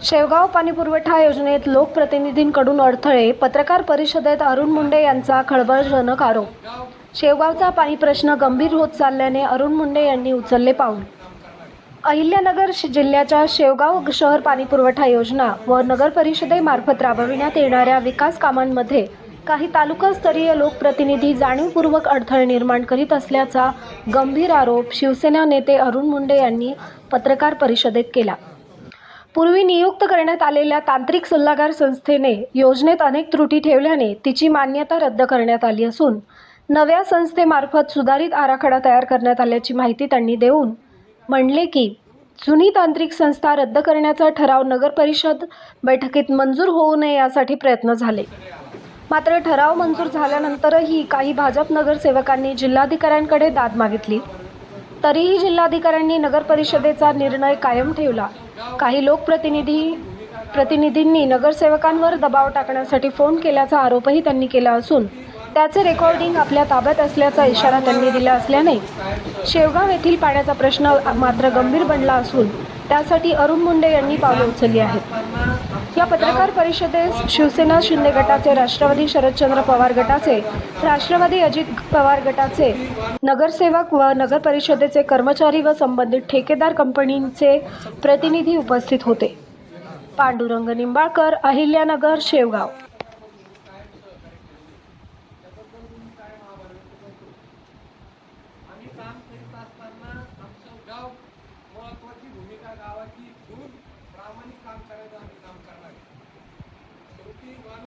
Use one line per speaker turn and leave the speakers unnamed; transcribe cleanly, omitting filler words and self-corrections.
शेवगाव पाणीपुरवठा योजनेत लोकप्रतिनिधींकडून अडथळे, पत्रकार परिषदेत अरुण मुंडे यांचा खळबळजनक आरोप. शेवगावचा पाणी प्रश्न गंभीर होत चालल्याने अरुण मुंडे यांनी उचलले पाऊल. अहिल्यानगर जिल्ह्याच्या शेवगाव शहर पाणीपुरवठा योजना व नगरपरिषदेमार्फत राबविण्यात येणाऱ्या विकास कामांमध्ये काही तालुकास्तरीय लोकप्रतिनिधी जाणीवपूर्वक अडथळे निर्माण करीत असल्याचा गंभीर आरोप शिवसेना नेते अरुण मुंडे यांनी पत्रकार परिषदेत केला. पूर्वी नियुक्त करण्यात आलेल्या तांत्रिक सल्लागार संस्थेने योजनेत अनेक त्रुटी ठेवल्याने तिची मान्यता रद्द करण्यात आली असून नव्या संस्थेमार्फत सुधारित आराखडा तयार करण्यात आल्याची माहिती त्यांनी देऊन म्हणले की जुनी तांत्रिक संस्था रद्द करण्याचा ठराव नगरपरिषद बैठकीत मंजूर होऊ नये यासाठी प्रयत्न झाले. मात्र ठराव मंजूर झाल्यानंतरही काही भाजप नगरसेवकांनी जिल्हाधिकाऱ्यांकडे दाद मागितली. तरीही जिल्हाधिकाऱ्यांनी नगरपरिषदेचा निर्णय कायम ठेवला. काही लोकप्रतिनिधींनी नगरसेवकांवर दबाव टाकण्यासाठी फोन केल्याचा आरोपही त्यांनी केला असून त्याचे रेकॉर्डिंग आपल्या ताब्यात असल्याचा इशारा त्यांनी दिला असल्याने शेवगाव येथील पाण्याचा प्रश्न मात्र गंभीर बनला असून त्यासाठी अरुण मुंडे यांनी पावले उचलली आहेत. या पत्रकार परिषदेस शिवसेना शिंदे गटाचे, राष्ट्रवादी शरदचंद्र पवार गटाचे, राष्ट्रवादी अजित पवार गटाचे नगरसेवक व नगरपरिषदेचे कर्मचारी व संबंधित ठेकेदार कंपनीचे प्रतिनिधी उपस्थित होते. पांडुरंग निंबाळकर, अहिल्यानगर, शेवगाव.